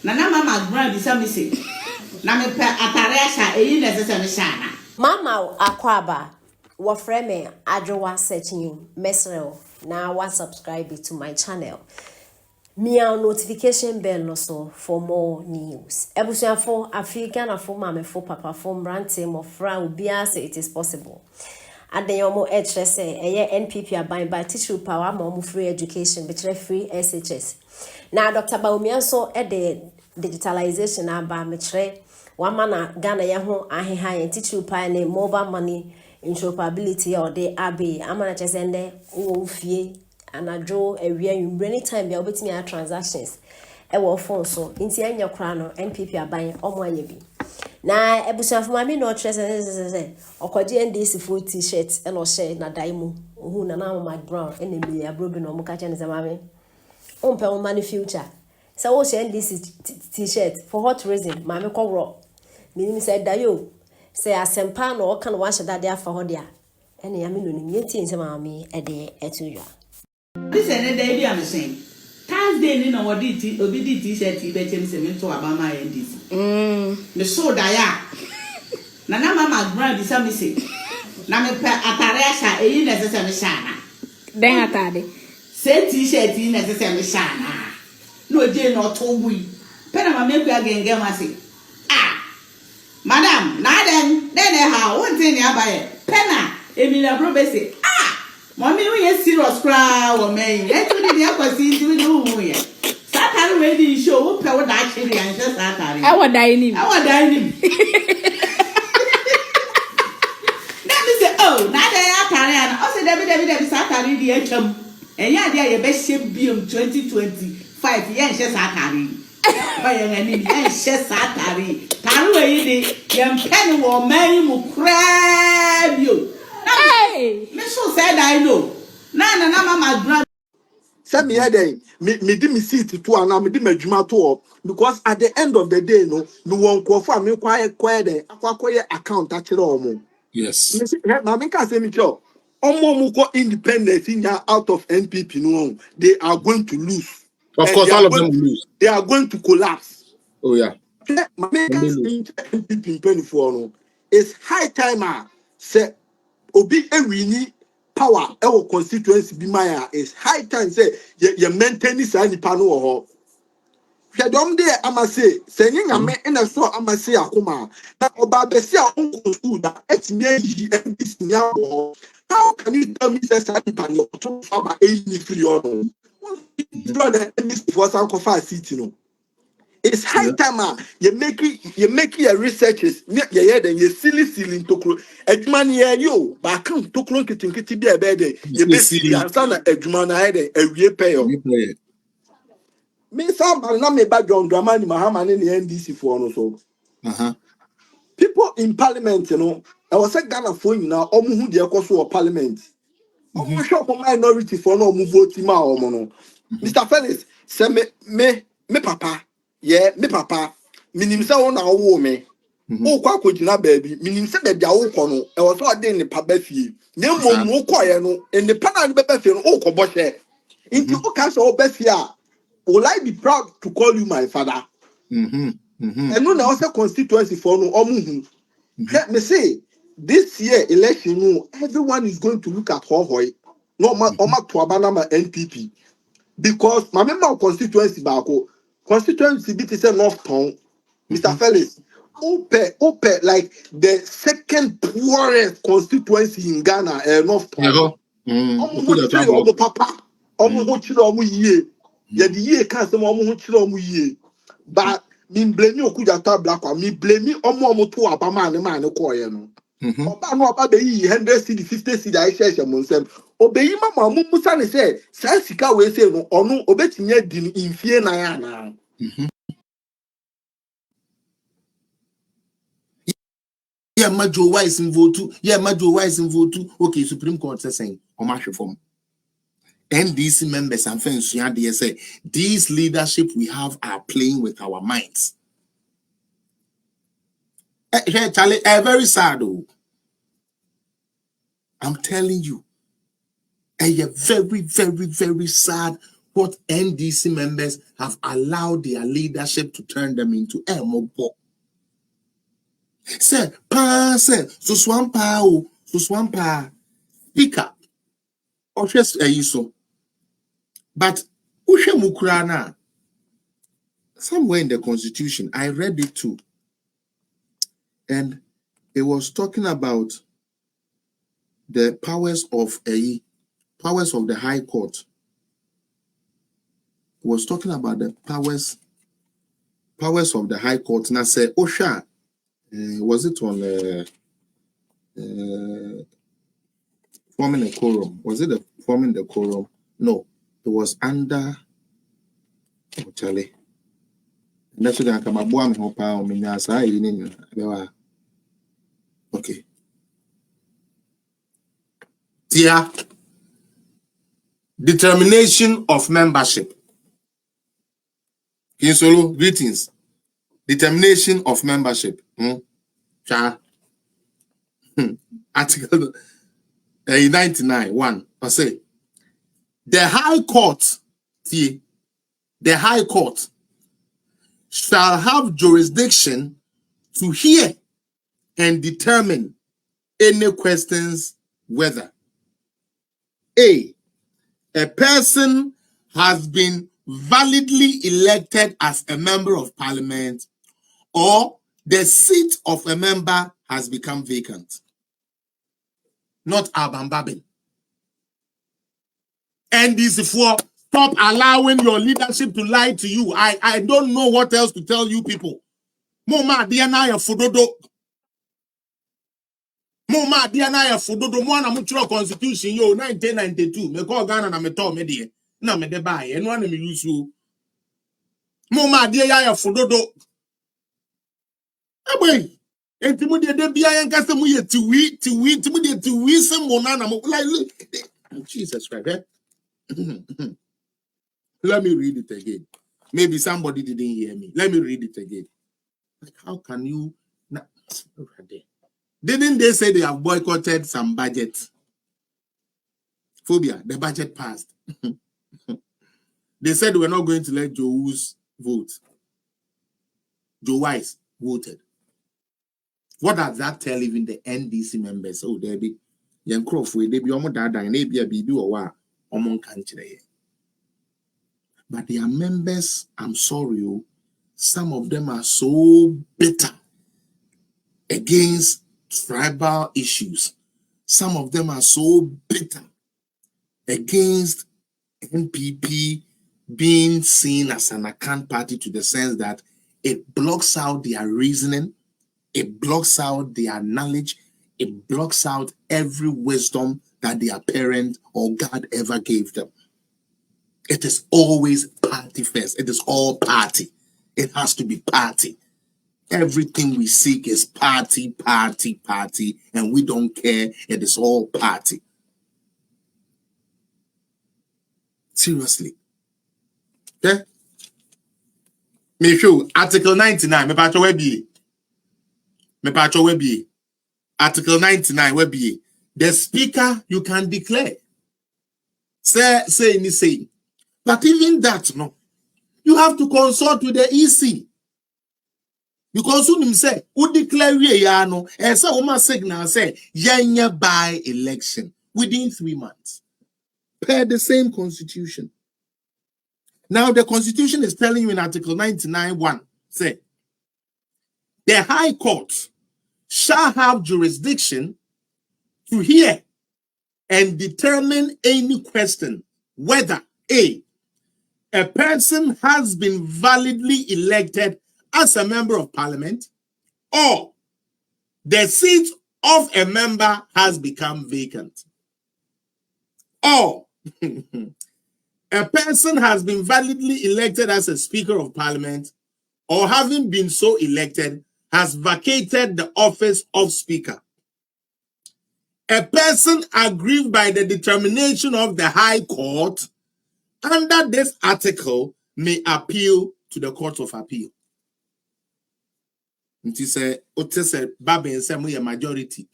Nana mama grab bisa me say. Na me pe atare asha eyi na sese me sha na. Mama akwaba wa frame adwowa searching mesrel na wa subscribe to my channel. Mia notification bell no so for more news. Ebusuafo African afo mame fo papa fo mrante mo fra obia say it is possible. Adenyomo etre say eye NPP aban by teacher power mo free education betre free SHS. Na Dr. Baumia so the digitalization aba metre wama na Ghana ye ho aheha yen teacher power ne mobile money interoperability or the abe amana chesende wo fie anadwo awia yumbre anytime bia obetimi a transactions e wo phone so nti anya kra no NPP aban omo anya bi na ebusuafo mami no trese okoje NDC full t-shirt e no share na daimu ohu na na my brown e na Emelia brobi no mo ka che ne mami ompe o mani future so wo share NDC t-shirt for what reason mami ko ro minim say dayo say asempa no o kan wa sheda de afa ho dia ene ya me no ni yeti nse mami e de etuwa. This and day be am saying. Thursday ni no wodi ti obi di t-shirt be chem se me to abama NDC. Me so da ya. Nana mama grab bisa me say. Na me pe atare asha eyi na sese me sha na. Den atade. Say t-shirt na sese me sha na. No je no to wi. Pe na mama ku agenge ma say. Ah. Madam, na den ha won tin ya baye. Pe na Emelia bro be say. Mommy, we are serious crowd, or man. Let me be able to see you. Saturday, ready show, pay what actually and just Saturday. Our dining. Our dining. Let me say, oh, now they are carrying. Also, David Saturday, the HM. And yeah, they are best shape BM 2025. Yes, just Saturday. By any yes, just Saturday. Taru, young penny will marry you, crab you. Hey! Me so said I know. Na mama grab. Send me headache. Me di me seat to and me di me juma to because at the end of the day, no, me won't call for me quiet there. Akwa account actually omo. Yes. Me see, na me can say me cho. Omo mu ko independence in out of NPP no. They are going to lose. Of And course, all of them will lose. they are going to collapse. Oh, yeah. My When they lose. NPP in 24 no. It's high time say obi ewini power our constituency be my is high time say you maintain this nipa no ho hwe dom de ama say nyame na so ama say akoma na oba be say on school da etimi yi NDC nya ho how can you tell me say nipa no to farmer e ni free on no the NDC for san ko fa city no. It's high time you make your researches yeah then you silly tokro adwuma ne yo ba kan tokro kitinkiti bi ebe you be see answer na adwuma na head awie pay yo me say na me ba John Dramani Mahama ne NDC for no so people in parliament you know I was say Ghana for you now omu hu de ekoso of parliament omu shop minority for no omu vote ma omu no Mr. Felix say me papa yeah me papa minim say wona wo me o kwa kojina baby minim say baby awo ko no e wo so de ne pa ba fie na mom wo koye no ne pa na be ba fie no o ko bo hwe nti o ka so ba fie a will I be proud to call you my father and no na also constituency for no omu hu me say this year election no everyone is going to look at hohoi no ma to abana ma NPP because my member constituency baako constituency bit is North Town Mr. Felix ope like the second poorest constituency in Ghana North Town omo papa omo ho chire omo yie ye the yie kan se omo ho chire omo yie but me blame Okudata black one me blame omo to abama ne ma ne koye no oba no oba be yi 100 cedi 50 cedi I share mo nsem obeyi mama mo musa ne say sa sika we say no ono obetinya di infie na ya na Yeah, Majo Wise in vote too. Yeah, Majo Wise in vote too. Okay, Supreme Court says saying, Omash reform. NDC members and friends, they say these leadership we have are playing with our minds. Hey, Charlie, very sad. Oh. I'm telling you, very, very, very sad Court NDC members have allowed their leadership to turn them into a mobo. Say, pa, say, so swampa, pick up. Or just a so. But, Ushe Mukrana, somewhere in the Constitution, I read it too. And it was talking about the powers of the High Court. It was talking about the powers of the High Court. And I said, Osha, was it on forming a quorum? Was it forming the quorum? No, it was under Charlie. That's what I come up okay. Tia, determination of membership. Kinsolo, greetings. Determination of membership. Article 99:1. I say the High Court, the High Court shall have jurisdiction to hear and determine any questions whether A person has been validly elected as a member of parliament or the seat of a member has become vacant. Not Abambabin. NDC for stop allowing your leadership to lie to you. I don't know what else to tell you people. Moma diana ya fudodo. Moma diana ya fudodo. Mwana muchuro constitution yo 1992. Me call Ghana na me to me die. Na me de bae. Eno ane me yusu. Moma diana ya fudodo. Abwe. Enti mu de bia yan kase mu ye tiwi mu de tiwi se mona na mo like Jesus Christ. Eh? Let me read it again. Maybe somebody didn't hear me. Let me read it again. Like, how can you not? Didn't they say they have boycotted some budget? Phobia, the budget passed. They said we're not going to let Joe Wise vote. Joe Wise voted. What does that tell even the NDC members? Oh, there be young Crawford, they be almost that and they be a BB or what among country. But their members, I'm sorry, some of them are so bitter against tribal issues. Some of them are so bitter against NPP being seen as an account party, to the sense that it blocks out their reasoning, it blocks out their knowledge, it blocks out every wisdom that their parent or God ever gave them. It is always party first. It is all party. It has to be party. Everything we seek is party, party, party, and we don't care. It is all party. Seriously. Okay? Me show Article 99. Me pacho webi. Article 99 webi. The speaker you can declare. Say. But even that, no. You have to consult with the EC. Because who say, who declare no, and so woman signal say, yenya by election within 3 months. Per the same constitution. Now the constitution is telling you in Article 99:1, say, the High Court shall have jurisdiction to hear and determine any question whether A person has been validly elected as a member of parliament or the seat of a member has become vacant, or a person has been validly elected as a speaker of parliament or, having been so elected, has vacated the office of speaker. A person aggrieved by the determination of the High Court under this article may appeal to the Court of Appeal. It is a Babin Samuel majority.